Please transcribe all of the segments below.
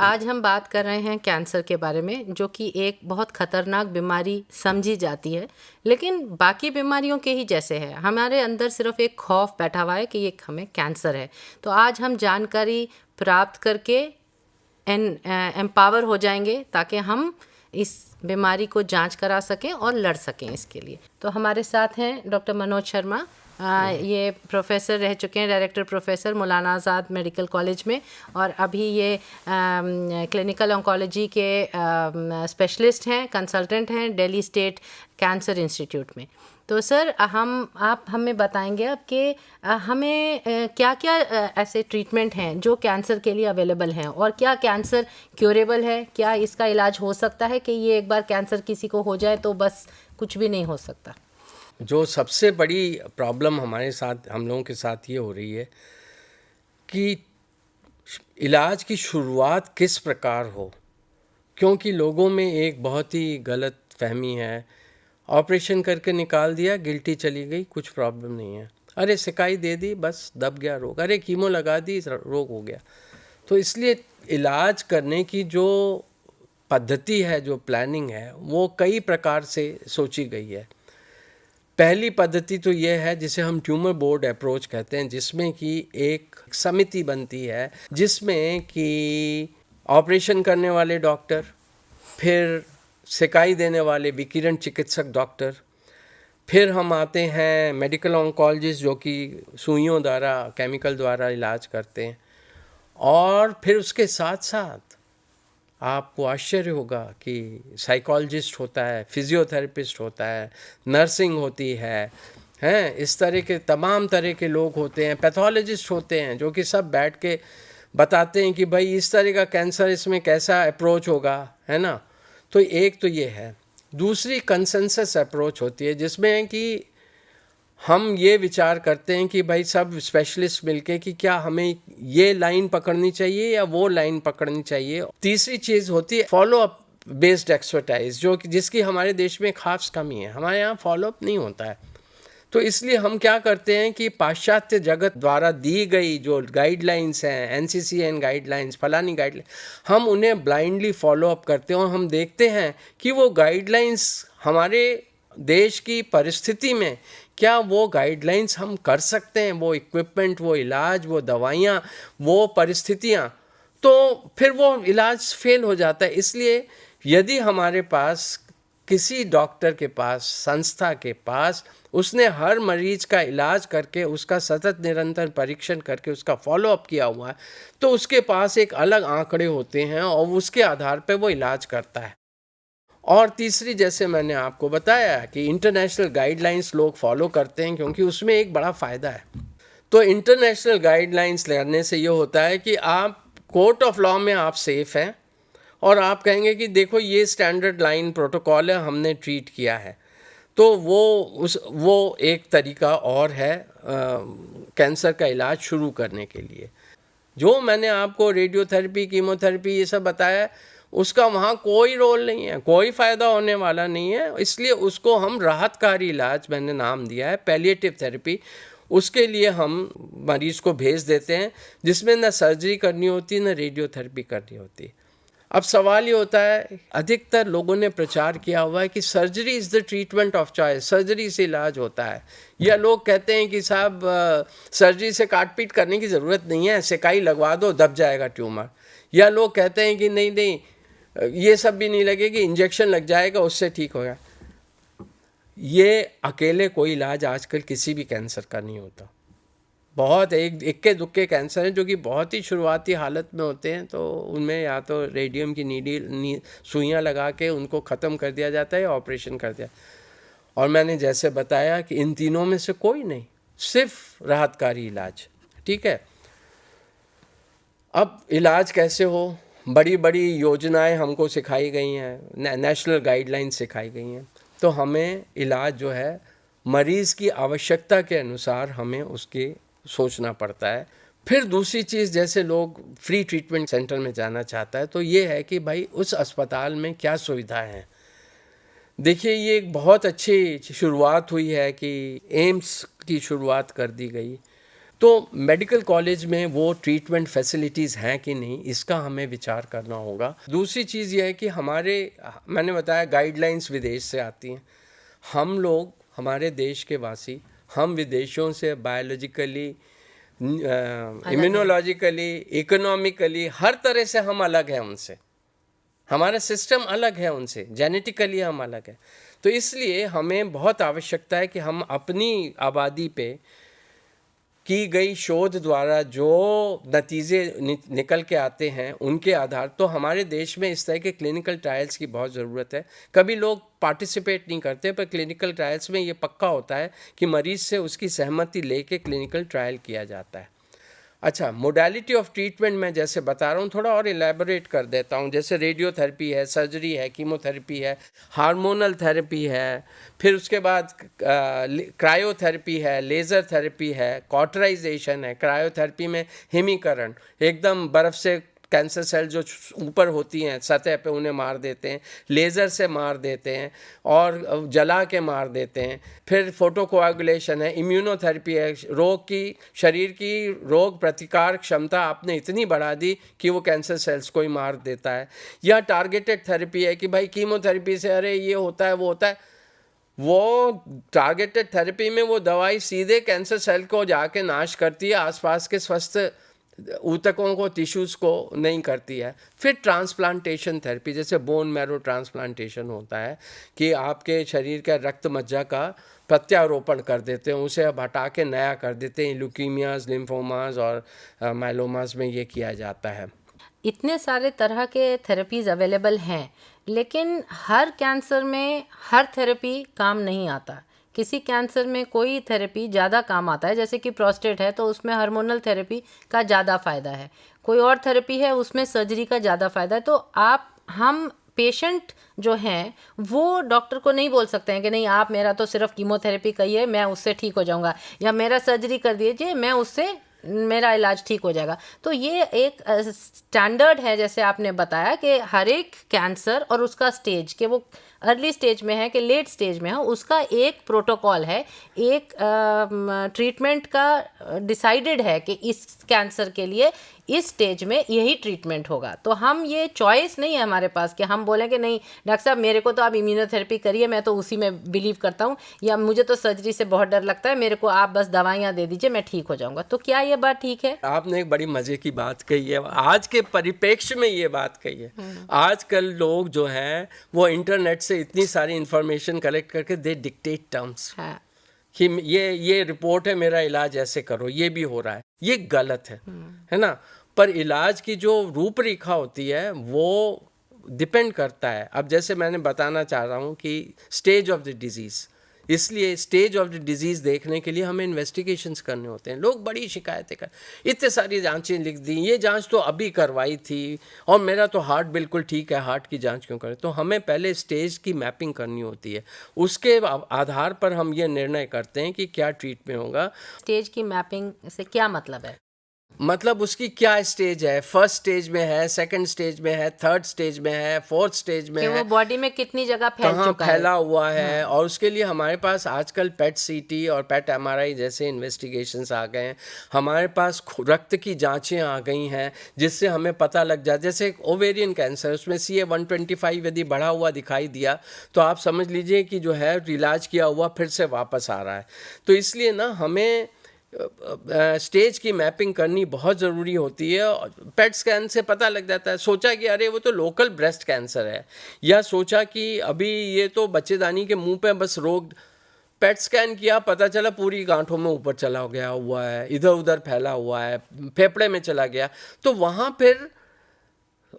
आज हम बात कर रहे हैं कैंसर के बारे में, जो कि एक बहुत खतरनाक बीमारी समझी जाती है, लेकिन बाकी बीमारियों के ही जैसे है। हमारे अंदर सिर्फ एक खौफ बैठा हुआ है कि ये हमें कैंसर है। तो आज हम जानकारी प्राप्त करके एम्पावर हो जाएंगे ताकि हम इस बीमारी को जांच करा सकें और लड़ सकें इसके लिए। तो हमारे साथ हैं डॉक्टर मनोज शर्मा। ये प्रोफेसर रह चुके हैं, डायरेक्टर प्रोफेसर मौलाना आज़ाद मेडिकल कॉलेज में, और अभी ये क्लिनिकल ऑन्कोलॉजी के स्पेशलिस्ट हैं, कंसल्टेंट हैं दिल्ली स्टेट कैंसर इंस्टीट्यूट में। तो सर आप हमें बताएंगे अब कि हमें क्या क्या ऐसे ट्रीटमेंट हैं जो कैंसर के लिए अवेलेबल हैं, और क्या कैंसर क्योरेबल है, क्या इसका इलाज हो सकता है कि ये एक बार कैंसर किसी को हो जाए तो बस कुछ भी नहीं हो सकता? जो सबसे बड़ी प्रॉब्लम हमारे साथ, हम लोगों के साथ ये हो रही है कि इलाज की शुरुआत किस प्रकार हो, क्योंकि लोगों में एक बहुत ही गलत फहमी है। ऑपरेशन करके निकाल दिया, गिल्टी चली गई, कुछ प्रॉब्लम नहीं है। अरे सिकाई दे दी, बस दब गया रोग। अरे कीमो लगा दी, रोग हो गया। तो इसलिए इलाज करने की जो पद्धति है, जो प्लानिंग है, वो कई प्रकार से सोची गई है। पहली पद्धति तो ये है जिसे हम ट्यूमर बोर्ड अप्रोच कहते हैं, जिसमें कि एक समिति बनती है, जिसमें कि ऑपरेशन करने वाले डॉक्टर, फिर सिकाई देने वाले विकिरण चिकित्सक डॉक्टर, फिर हम आते हैं मेडिकल ऑन्कोलॉजिस्ट जो कि सुइयों द्वारा, केमिकल द्वारा इलाज करते हैं, और फिर उसके साथ साथ आपको आश्चर्य होगा कि साइकोलॉजिस्ट होता है, फिजियोथेरेपिस्ट होता है, नर्सिंग होती है, हैं, इस तरह के तमाम तरह के लोग होते हैं, पैथोलॉजिस्ट होते हैं, जो कि सब बैठ के बताते हैं कि भाई इस तरह का कैंसर, इसमें कैसा अप्रोच होगा, है ना। तो एक तो ये है। दूसरी कंसेंसस अप्रोच होती है, जिसमें कि हम ये विचार करते हैं कि भाई सब स्पेशलिस्ट मिलके कि क्या हमें ये लाइन पकड़नी चाहिए या वो लाइन पकड़नी चाहिए। तीसरी चीज़ होती है फॉलो अप बेस्ड एक्सपर्टाइज, जो कि जिसकी हमारे देश में खास कमी है। हमारे यहाँ फॉलो अप नहीं होता है। तो इसलिए हम क्या करते हैं कि पाश्चात्य जगत द्वारा दी गई जो गाइडलाइंस हैं, NCCN गाइडलाइंस, फलानी गाइडलाइन, हम उन्हें ब्लाइंडली फॉलो अप करते हैं, और हम देखते हैं कि वो गाइडलाइंस हमारे देश की परिस्थिति में क्या वो गाइडलाइंस हम कर सकते हैं, वो इक्विपमेंट, वो इलाज, वो दवाइयाँ, वो परिस्थितियाँ, तो फिर वो इलाज फेल हो जाता है। इसलिए यदि हमारे पास किसी डॉक्टर के पास, संस्था के पास, उसने हर मरीज का इलाज करके, उसका सतत निरंतर परीक्षण करके उसका फॉलो अप किया हुआ है, तो उसके पास एक अलग आंकड़े होते हैं और उसके आधार पर वो इलाज करता है। और तीसरी, जैसे मैंने आपको बताया कि इंटरनेशनल गाइडलाइंस लोग फॉलो करते हैं, क्योंकि उसमें एक बड़ा फ़ायदा है। तो इंटरनेशनल गाइडलाइंस लेने से ये होता है कि आप कोर्ट ऑफ लॉ में आप सेफ़ हैं, और आप कहेंगे कि देखो ये स्टैंडर्ड लाइन प्रोटोकॉल है, हमने ट्रीट किया है। तो वो एक तरीका और है कैंसर का इलाज शुरू करने के लिए। जो मैंने आपको रेडियोथेरेपी, कीमोथेरेपी ये सब बताया, उसका वहाँ कोई रोल नहीं है, कोई फ़ायदा होने वाला नहीं है। इसलिए उसको हम राहतकारी इलाज, मैंने नाम दिया है पैलिएटिव थेरेपी, उसके लिए हम मरीज़ को भेज देते हैं, जिसमें न सर्जरी करनी होती, न रेडियोथेरेपी करनी होती। अब सवाल ये होता है, अधिकतर लोगों ने प्रचार किया हुआ है कि surgery is the treatment of choice, surgery से इलाज होता है, या लोग कहते हैं कि साहब सर्जरी से काट पीट करने की ज़रूरत नहीं है, सिकाई लगवा दो, दब जाएगा ट्यूमर। या लोग कहते हैं कि नहीं नहीं, ये सब भी नहीं लगेगी, इंजेक्शन लग जाएगा, उससे ठीक होगा। ये अकेले कोई इलाज आजकल किसी भी कैंसर का नहीं होता। बहुत एक इक्के दुक्के कैंसर हैं जो कि बहुत ही शुरुआती हालत में होते हैं, तो उनमें या तो रेडियम की सुइयाँ लगा के उनको ख़त्म कर दिया जाता है, या ऑपरेशन कर दिया। और मैंने जैसे बताया कि इन तीनों में से कोई नहीं, सिर्फ राहतकारी इलाज। ठीक है। अब इलाज कैसे हो, बड़ी बड़ी योजनाएं हमको सिखाई गई हैं, नेशनल गाइडलाइन सिखाई गई हैं। तो हमें इलाज जो है मरीज़ की आवश्यकता के अनुसार हमें उसके सोचना पड़ता है। फिर दूसरी चीज़, जैसे लोग फ्री ट्रीटमेंट सेंटर में जाना चाहता है, तो ये है कि भाई उस अस्पताल में क्या सुविधाएं हैं। देखिए, ये एक बहुत अच्छी शुरुआत हुई है कि एम्स की शुरुआत कर दी गई, तो मेडिकल कॉलेज में वो ट्रीटमेंट फैसिलिटीज़ हैं कि नहीं, इसका हमें विचार करना होगा। दूसरी चीज़ ये है कि मैंने बताया गाइडलाइंस विदेश से आती हैं। हम लोग, हमारे देश के वासी, हम विदेशों से बायोलॉजिकली, इम्यूनोलॉजिकली, इकोनॉमिकली, हर तरह से हम अलग हैं उनसे। हमारा सिस्टम अलग है उनसे, जेनेटिकली हम अलग हैं। तो इसलिए हमें बहुत आवश्यकता है कि हम अपनी आबादी पे की गई शोध द्वारा जो नतीजे निकल के आते हैं उनके आधार, तो हमारे देश में इस तरह के क्लिनिकल ट्रायल्स की बहुत ज़रूरत है। कभी लोग पार्टिसिपेट नहीं करते, पर क्लिनिकल ट्रायल्स में ये पक्का होता है कि मरीज़ से उसकी सहमति लेके क्लिनिकल ट्रायल किया जाता है। अच्छा, मोडालिटी ऑफ ट्रीटमेंट मैं जैसे बता रहा हूँ, थोड़ा और इलेबोरेट कर देता हूँ। जैसे रेडियोथेरेपी है, सर्जरी है, कीमोथेरेपी है, हार्मोनल थेरेपी है, फिर उसके बाद क्रायोथेरेपी है, लेज़र थेरेपी है, कॉटराइजेशन है। क्रायोथेरेपी में हिमीकरण, एकदम बर्फ़ से कैंसर सेल जो ऊपर होती हैं सतह पे उन्हें मार देते हैं, लेज़र से मार देते हैं और जला के मार देते हैं। फिर फोटोकोआगुलेशन है, इम्यूनोथेरेपी है, शरीर की रोग प्रतिकार क्षमता आपने इतनी बढ़ा दी कि वो कैंसर सेल्स को ही मार देता है। या टारगेटेड थेरेपी है कि भाई कीमोथेरेपी से अरे ये होता है वो होता है, वो टारगेटेड थेरेपी में वो दवाई सीधे कैंसर सेल को जाके नाश करती है, आसपास के स्वस्थ ऊतकों को, टिश्यूज़ को नहीं करती है। फिर ट्रांसप्लांटेशन थेरेपी, जैसे बोन मैरो ट्रांसप्लांटेशन होता है कि आपके शरीर का रक्त मज्जा का प्रत्यारोपण कर देते हैं, उसे अब हटा के नया कर देते हैं। ल्यूकीमियाज, लिम्फोमाज और माइलोमाज में ये किया जाता है। इतने सारे तरह के थेरेपीज़ अवेलेबल हैं, लेकिन हर कैंसर में हर थेरेपी काम नहीं आता। किसी कैंसर में कोई थेरेपी ज़्यादा काम आता है, जैसे कि प्रोस्टेट है तो उसमें हार्मोनल थेरेपी का ज़्यादा फ़ायदा है, कोई और थेरेपी है उसमें सर्जरी का ज़्यादा फ़ायदा है। तो हम पेशेंट जो हैं वो डॉक्टर को नहीं बोल सकते हैं कि नहीं आप मेरा तो सिर्फ कीमोथेरेपी करिए, मैं उससे ठीक हो जाऊंगा, या मेरा सर्जरी कर दीजिए, मैं उससे मेरा इलाज ठीक हो जाएगा। तो ये एक स्टैंडर्ड है, जैसे आपने बताया कि हर एक कैंसर और उसका स्टेज, कि वो अर्ली स्टेज में है कि लेट स्टेज में है, उसका एक प्रोटोकॉल है, एक ट्रीटमेंट का डिसाइडेड है कि इस कैंसर के लिए इस स्टेज में यही ट्रीटमेंट होगा। तो हम ये चॉइस नहीं है हमारे पास कि हम बोलें कि नहीं डॉक्टर साहब मेरे को तो आप इम्यूनोथेरेपी करिए, मैं तो उसी में बिलीव करता हूँ, या मुझे तो सर्जरी से बहुत डर लगता है, मेरे को आप बस दवाइयाँ दे दीजिए, मैं ठीक हो जाऊँगा। तो क्या ये बात ठीक है? आपने एक बड़ी मज़े की बात कही है, आज के परिप्रेक्ष्य में ये बात कही है। आजकल लोग जो हैं वो इंटरनेट से इतनी सारी इंफॉर्मेशन कलेक्ट करके दे डिक्टेट टर्म्स कि ये रिपोर्ट है, मेरा इलाज ऐसे करो, ये भी हो रहा है, ये गलत है ना। पर इलाज की जो रूपरेखा होती है वो डिपेंड करता है। अब जैसे मैंने बताना चाह रहा हूँ कि स्टेज ऑफ द डिजीज़, इसलिए स्टेज ऑफ द डिजीज़ देखने के लिए हमें इन्वेस्टिगेशंस करने होते हैं। लोग बड़ी शिकायतें कर, इतने सारी जांचें लिख दी, ये जांच तो अभी करवाई थी और मेरा तो हार्ट बिल्कुल ठीक है, हार्ट की जांच क्यों करें। तो हमें पहले स्टेज की मैपिंग करनी होती है, उसके आधार पर हम ये निर्णय करते हैं कि क्या ट्रीटमेंट होगा। स्टेज की मैपिंग से क्या मतलब है? मतलब उसकी क्या स्टेज है, फर्स्ट स्टेज में है, सेकंड स्टेज में है, थर्ड स्टेज में है, फोर्थ स्टेज में कि है, वो बॉडी में कितनी जगह फैल चुका फैला हुआ है। और उसके लिए हमारे पास आजकल पेट सीटी और पेट एमआरआई जैसे इन्वेस्टिगेशंस आ गए हैं। हमारे पास रक्त की जांचें आ गई हैं जिससे हमें पता लग जाए। जैसे ओवेरियन कैंसर, उसमें CA-125 यदि बढ़ा हुआ दिखाई दिया तो आप समझ लीजिए कि जो है इलाज किया हुआ फिर से वापस आ रहा है। तो इसलिए ना हमें स्टेज की मैपिंग करनी बहुत ज़रूरी होती है। पेट स्कैन से पता लग जाता है, सोचा कि अरे वो तो लोकल ब्रेस्ट कैंसर है, या सोचा कि अभी ये तो बच्चेदानी के मुंह पे बस रोग, पेट स्कैन किया, पता चला पूरी गांठों में ऊपर चला गया हुआ है, इधर उधर फैला हुआ है, फेफड़े में चला गया, तो वहाँ फिर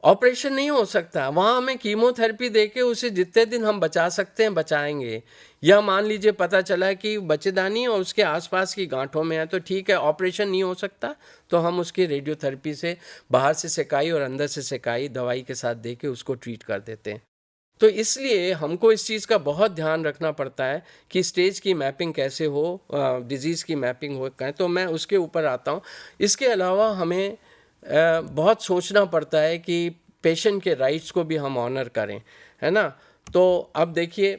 ऑपरेशन नहीं हो सकता। वहाँ हमें कीमोथेरेपी देके उसे जितने दिन हम बचा सकते हैं बचाएंगे। या मान लीजिए पता चला कि बच्चेदानी और उसके आसपास की गांठों में है, तो ठीक है ऑपरेशन नहीं हो सकता, तो हम उसकी रेडियोथेरेपी से बाहर से सेकाई और अंदर से सेकाई दवाई के साथ देके उसको ट्रीट कर देते हैं। तो इसलिए हमको इस चीज़ का बहुत ध्यान रखना पड़ता है कि स्टेज की मैपिंग कैसे हो, डिजीज़ की मैपिंग हो। तो मैं उसके ऊपर आता हूँ। इसके अलावा हमें बहुत सोचना पड़ता है कि पेशेंट के राइट्स को भी हम ऑनर करें, है ना। तो अब देखिए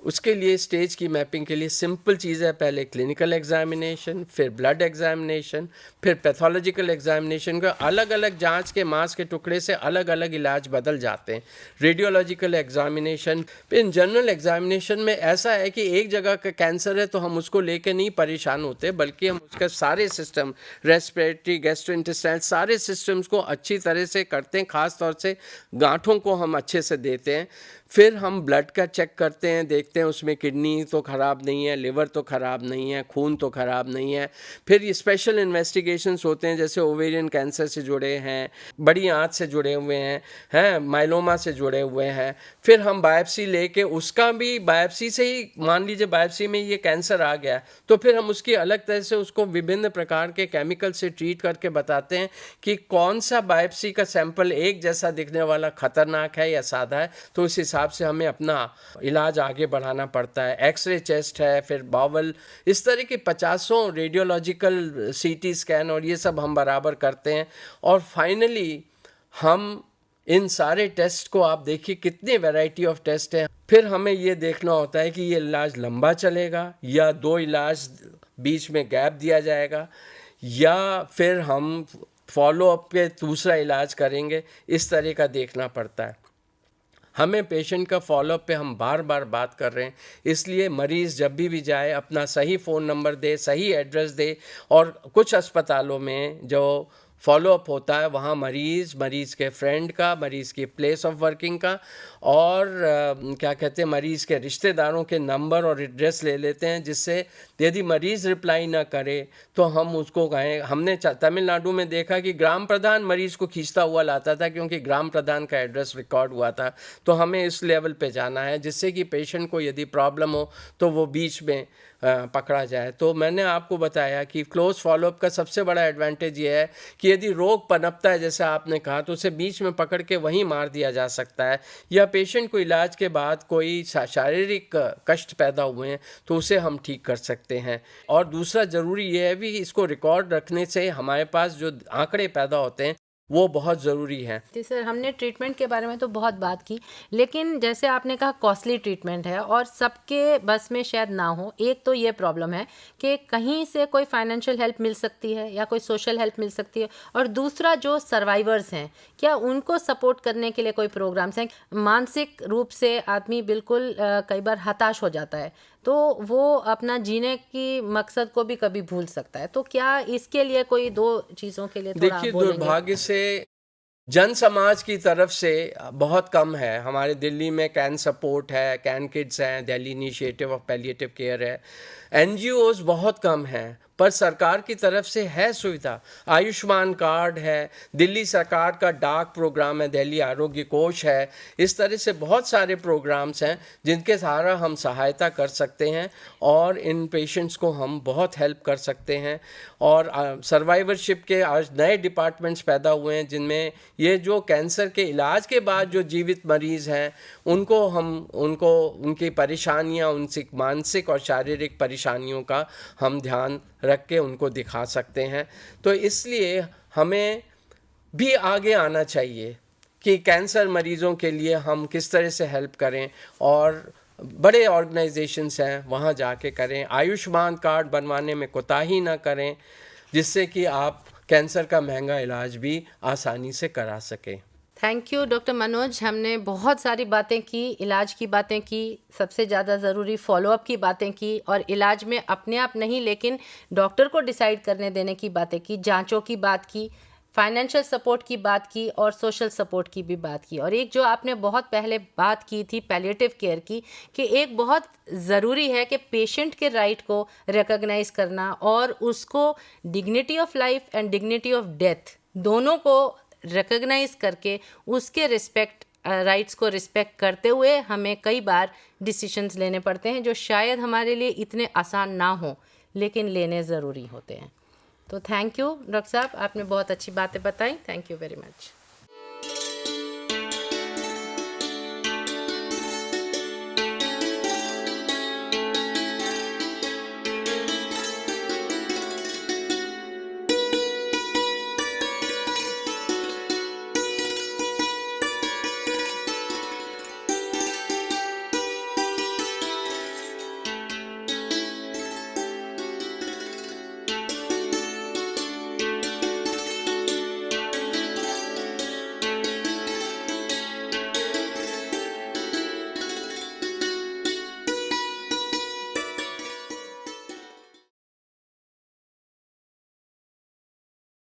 उसके लिए स्टेज की मैपिंग के लिए सिंपल चीज़ है, पहले क्लिनिकल एग्जामिनेशन, फिर ब्लड एग्जामिनेशन, फिर पैथोलॉजिकल एग्जामिनेशन का अलग अलग जांच के मांस के टुकड़े से अलग अलग इलाज बदल जाते हैं। रेडियोलॉजिकल एग्जामिनेशन, फिर जनरल एग्जामिनेशन में ऐसा है कि एक जगह का कैंसर है तो हम उसको लेके नहीं परेशान होते, बल्कि हम उसका सारे सिस्टम, रेस्पिरेटरी, गैस्ट्रोइंटेस्टाइनल, सारे सिस्टम्स को अच्छी तरह से करते हैं। ख़ास तौर से गांठों को हम अच्छे से देते हैं। फिर हम ब्लड का चेक करते हैं, देखते हैं उसमें किडनी तो ख़राब नहीं है, लिवर तो ख़राब नहीं है, खून तो ख़राब नहीं है। फिर ये स्पेशल इन्वेस्टिगेशंस होते हैं, जैसे ओवेरियन कैंसर से जुड़े हैं, बड़ी आंत से जुड़े हुए हैं, माइलोमा से जुड़े हुए हैं। फिर हम बायोप्सी लेके उसका भी, बायोप्सी से ही मान लीजिए बायोप्सी में ये कैंसर आ गया तो फिर हम उसकी अलग तरह से उसको विभिन्न प्रकार के केमिकल से ट्रीट करके बताते हैं कि कौन सा बायोप्सी का सैंपल एक जैसा दिखने वाला खतरनाक है या सादा है। तो उस हिसाब से हमें अपना इलाज आगे बढ़ाना पड़ता है। एक्सरे चेस्ट है, फिर बावल, इस तरह के 50 रेडियोलॉजिकल सीटी स्कैन और ये सब हम बराबर करते हैं। और फाइनली हम इन सारे टेस्ट को, आप देखिए कितने वैरायटी ऑफ टेस्ट हैं। फिर हमें ये देखना होता है कि ये इलाज लंबा चलेगा या 2 इलाज बीच में गैप दिया जाएगा, या फिर हम फॉलोअप पे दूसरा इलाज करेंगे। इस तरह का देखना पड़ता है। हमें पेशेंट का फॉलोअप पे हम बार बार बात कर रहे हैं, इसलिए मरीज़ जब भी जाए अपना सही फ़ोन नंबर दे, सही एड्रेस दे। और कुछ अस्पतालों में जो फॉलोअप होता है वहाँ मरीज़ के फ्रेंड का, मरीज़ की प्लेस ऑफ वर्किंग का और क्या कहते हैं, मरीज़ के रिश्तेदारों के नंबर और एड्रेस ले लेते हैं, जिससे यदि मरीज़ रिप्लाई ना करे तो हम उसको कहें। हमने तमिलनाडु में देखा कि ग्राम प्रधान मरीज़ को खींचता हुआ लाता था, क्योंकि ग्राम प्रधान का एड्रेस रिकॉर्ड हुआ था। तो हमें इस लेवल पे जाना है जिससे कि पेशेंट को यदि प्रॉब्लम हो तो वो बीच में पकड़ा जाए। तो मैंने आपको बताया कि क्लोज फॉलोअप का सबसे बड़ा एडवांटेज ये है कि यदि रोग पनपता है, जैसे आपने कहा, तो उसे बीच में पकड़ के वहीं मार दिया जा सकता है। या पेशेंट को इलाज के बाद कोई शारीरिक कष्ट पैदा हुए हैं तो उसे हम ठीक कर सकते हैं। और दूसरा ज़रूरी ये है भी, इसको रिकॉर्ड रखने से हमारे पास जो आंकड़े पैदा होते हैं वो बहुत ज़रूरी है। जी सर, हमने ट्रीटमेंट के बारे में तो बहुत बात की, लेकिन जैसे आपने कहा कॉस्टली ट्रीटमेंट है और सबके बस में शायद ना हो। एक तो ये प्रॉब्लम है कि कहीं से कोई फाइनेंशियल हेल्प मिल सकती है या कोई सोशल हेल्प मिल सकती है, और दूसरा जो सर्वाइवर्स हैं, क्या उनको सपोर्ट करने के लिए कोई प्रोग्राम्स हैं? मानसिक रूप से आदमी बिल्कुल कई बार हताश हो जाता है, तो वो अपना जीने की मकसद को भी कभी भूल सकता है। तो क्या इसके लिए कोई 2 चीज़ों के लिए थोड़ा देखिए, बोलेंगे? दुर्भाग्य से जन समाज की तरफ से बहुत कम है। हमारे दिल्ली में कैन सपोर्ट है, कैन किड्स हैं, Delhi initiative of palliative care है, एनजीओज बहुत कम हैं। पर सरकार की तरफ से है सुविधा, आयुष्मान कार्ड है, दिल्ली सरकार का डाक प्रोग्राम है, दिल्ली आरोग्य कोष है। इस तरह से बहुत सारे प्रोग्राम्स हैं जिनके सहारा हम सहायता कर सकते हैं और इन पेशेंट्स को हम बहुत हेल्प कर सकते हैं। और सर्वाइवरशिप के आज नए डिपार्टमेंट्स पैदा हुए हैं, जिनमें ये जो कैंसर के इलाज के बाद जो जीवित मरीज़ हैं उनको उनकी परेशानियां, उनकी मानसिक और शारीरिक परेशानियों का हम ध्यान रख के उनको दिखा सकते हैं। तो इसलिए हमें भी आगे आना चाहिए कि कैंसर मरीज़ों के लिए हम किस तरह से हेल्प करें, और बड़े ऑर्गेनाइजेशंस हैं वहाँ जाके करें। आयुष्मान कार्ड बनवाने में कोताही ना करें, जिससे कि आप कैंसर का महंगा इलाज भी आसानी से करा सकें। Thank you doctor Manoj. हमने बहुत सारी बातें की, इलाज की बातें की, सबसे ज़्यादा ज़रूरी फॉलोअप की बातें की, और इलाज में अपने आप नहीं लेकिन डॉक्टर को डिसाइड करने देने की बातें की, जांचों की बात की, फाइनेंशियल सपोर्ट की बात की और सोशल सपोर्ट की भी बात की। और एक जो आपने बहुत पहले बात की थी पैलिएटिव केयर की, कि एक बहुत ज़रूरी है कि पेशेंट के राइट को रिकॉग्नाइज करना और उसको dignity of life and dignity of death दोनों को रिकॉग्नाइज करके उसके राइट्स को रिस्पेक्ट करते हुए हमें कई बार डिसीजंस लेने पड़ते हैं जो शायद हमारे लिए इतने आसान ना हो, लेकिन लेने ज़रूरी होते हैं। तो थैंक यू डॉक्टर साहब, आपने बहुत अच्छी बातें बताई। Thank you very much.